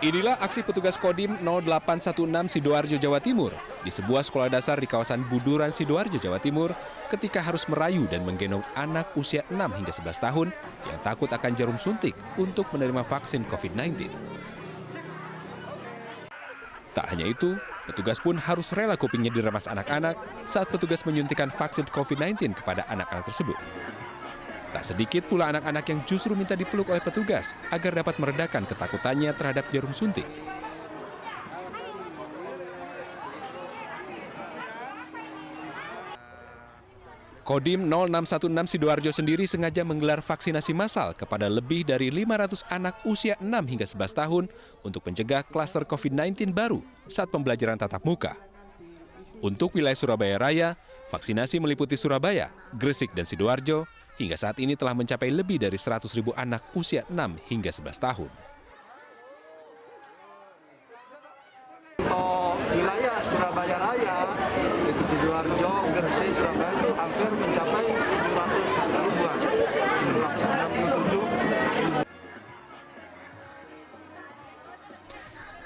Inilah aksi petugas Kodim 0816 Sidoarjo, Jawa Timur di sebuah sekolah dasar di kawasan Buduran, Sidoarjo, Jawa Timur ketika harus merayu dan menggendong anak usia 6 hingga 11 tahun yang takut akan jarum suntik untuk menerima vaksin COVID-19. Tak hanya itu, petugas pun harus rela kupingnya diremas anak-anak saat petugas menyuntikkan vaksin COVID-19 kepada anak-anak tersebut. Tak sedikit pula anak-anak yang justru minta dipeluk oleh petugas agar dapat meredakan ketakutannya terhadap jarum suntik. Kodim 0616 Sidoarjo sendiri sengaja menggelar vaksinasi massal kepada lebih dari 500 anak usia 6 hingga 11 tahun untuk mencegah klaster COVID-19 baru saat pembelajaran tatap muka. Untuk wilayah Surabaya Raya, vaksinasi meliputi Surabaya, Gresik, dan Sidoarjo. Hingga saat ini telah mencapai lebih dari 100.000 anak usia 6 hingga 11 tahun. Untuk wilayah Surabaya Raya, itu Sidoarjo, Gresik, Surabaya itu hampir mencapai 500 ribuan. 67.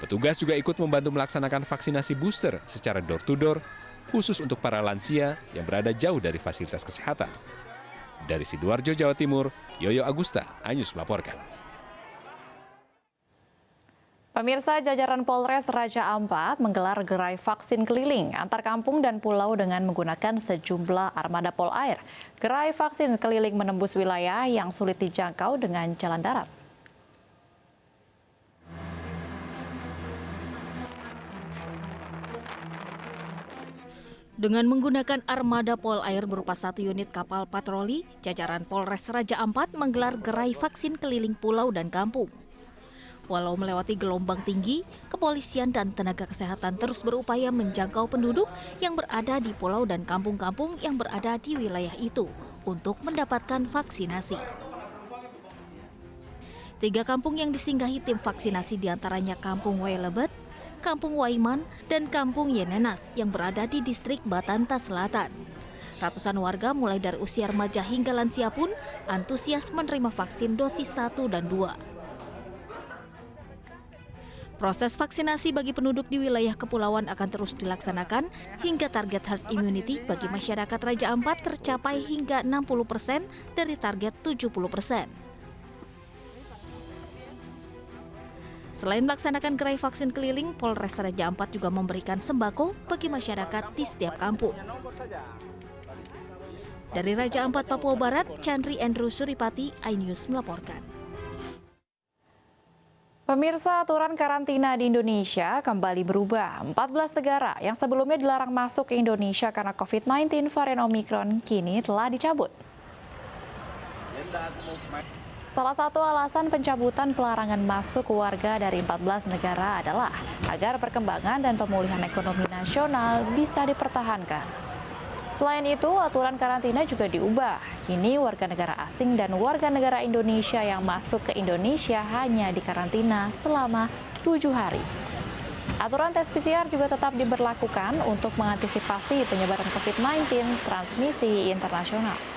Petugas juga ikut membantu melaksanakan vaksinasi booster secara door-to-door, khusus untuk para lansia yang berada jauh dari fasilitas kesehatan. Dari Sidoarjo, Jawa Timur, Yoyo Agusta, iNews melaporkan. Pemirsa, jajaran Polres Raja Ampat menggelar gerai vaksin keliling antar kampung dan pulau dengan menggunakan sejumlah armada Polair. Gerai vaksin keliling menembus wilayah yang sulit dijangkau dengan jalan darat. Dengan menggunakan armada Polair berupa 1 unit kapal patroli, jajaran Polres Raja Ampat menggelar gerai vaksin keliling pulau dan kampung. Walau melewati gelombang tinggi, kepolisian dan tenaga kesehatan terus berupaya menjangkau penduduk yang berada di pulau dan kampung-kampung yang berada di wilayah itu untuk mendapatkan vaksinasi. 3 kampung yang disinggahi tim vaksinasi diantaranya Kampung Wailebet, Kampung Waiman, dan Kampung Yenenas yang berada di distrik Batanta Selatan. Ratusan warga mulai dari usia remaja hingga lansia pun antusias menerima vaksin dosis 1 dan 2. Proses vaksinasi bagi penduduk di wilayah kepulauan akan terus dilaksanakan hingga target herd immunity bagi masyarakat Raja Ampat tercapai hingga 60% dari target 70%. Selain melaksanakan gerai vaksin keliling, Polres Raja Ampat juga memberikan sembako bagi masyarakat di setiap kampung. Dari Raja Ampat, Papua Barat, Chandri Andrew Suripati, iNews melaporkan. Pemirsa, aturan karantina di Indonesia kembali berubah. 14 negara yang sebelumnya dilarang masuk ke Indonesia karena COVID-19 varian Omicron kini telah dicabut. Salah satu alasan pencabutan pelarangan masuk warga dari 14 negara adalah agar perkembangan dan pemulihan ekonomi nasional bisa dipertahankan. Selain itu, aturan karantina juga diubah. Kini warga negara asing dan warga negara Indonesia yang masuk ke Indonesia hanya dikarantina selama 7 hari. Aturan tes PCR juga tetap diberlakukan untuk mengantisipasi penyebaran COVID-19 transmisi internasional.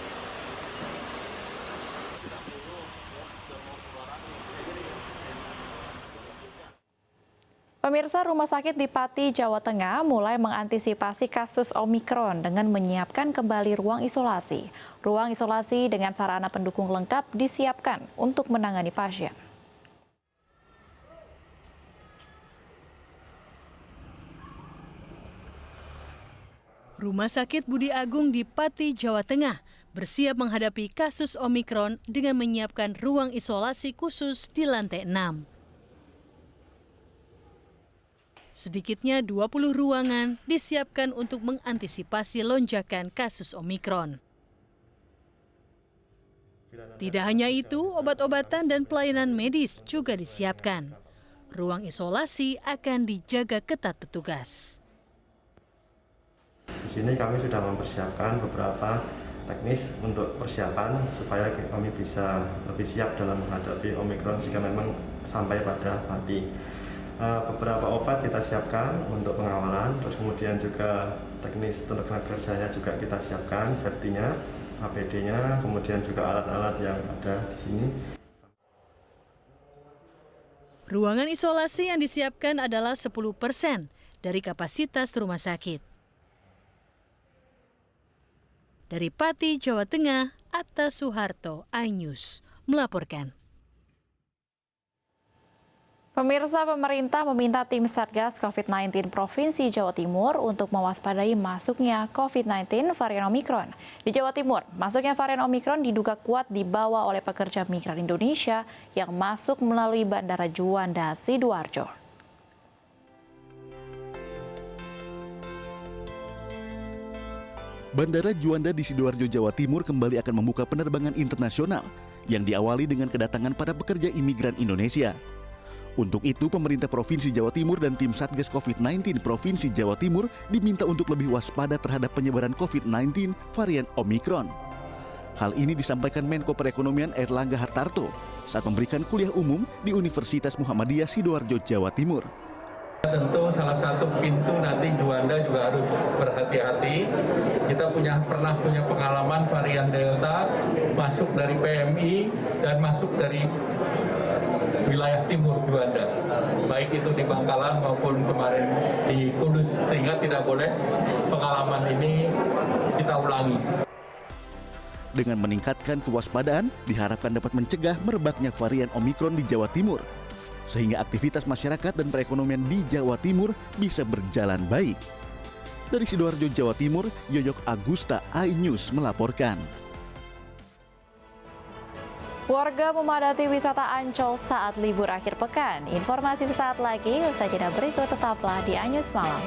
Pemirsa, Rumah Sakit di Pati, Jawa Tengah mulai mengantisipasi kasus Omikron dengan menyiapkan kembali ruang isolasi. Ruang isolasi dengan sarana pendukung lengkap disiapkan untuk menangani pasien. Rumah Sakit Budi Agung di Pati, Jawa Tengah bersiap menghadapi kasus Omikron dengan menyiapkan ruang isolasi khusus di lantai 6. Sedikitnya 20 ruangan disiapkan untuk mengantisipasi lonjakan kasus Omikron. Tidak hanya itu, obat-obatan dan pelayanan medis juga disiapkan. Ruang isolasi akan dijaga ketat petugas. Di sini kami sudah mempersiapkan beberapa teknis untuk persiapan supaya kami bisa lebih siap dalam menghadapi Omikron jika memang sampai pada Pati. Beberapa obat kita siapkan untuk pengawalan, terus kemudian juga teknis tenaga kerjanya juga kita siapkan, safety-nya, APD-nya, kemudian juga alat-alat yang ada di sini. Ruangan isolasi yang disiapkan adalah 10% dari kapasitas rumah sakit. Dari Pati, Jawa Tengah, Atta Suharto, iNews melaporkan. Pemirsa, pemerintah meminta tim Satgas COVID-19 Provinsi Jawa Timur untuk mewaspadai masuknya COVID-19 varian Omikron. Di Jawa Timur, masuknya varian Omikron diduga kuat dibawa oleh pekerja migran Indonesia yang masuk melalui Bandara Juanda, Sidoarjo. Bandara Juanda di Sidoarjo, Jawa Timur kembali akan membuka penerbangan internasional yang diawali dengan kedatangan para pekerja imigran Indonesia. Untuk itu, pemerintah Provinsi Jawa Timur dan tim Satgas COVID-19 Provinsi Jawa Timur diminta untuk lebih waspada terhadap penyebaran COVID-19 varian Omikron. Hal ini disampaikan Menko Perekonomian Airlangga Hartarto saat memberikan kuliah umum di Universitas Muhammadiyah Sidoarjo, Jawa Timur. Tentu salah satu pintu nanti Juanda juga harus berhati-hati. Kita pernah punya pengalaman varian Delta masuk dari PMI dan masuk dari wilayah timur Juanda, baik itu di Bangkalan maupun kemarin di Kudus, sehingga tidak boleh pengalaman ini kita ulangi. Dengan meningkatkan kewaspadaan, diharapkan dapat mencegah merebaknya varian Omikron di Jawa Timur, sehingga aktivitas masyarakat dan perekonomian di Jawa Timur bisa berjalan baik. Dari Sidoarjo, Jawa Timur, Yoyok Agusta, iNews melaporkan. Warga memadati wisata Ancol saat libur akhir pekan. Informasi sesaat lagi, usai jeda berikut tetaplah di iNews Malam.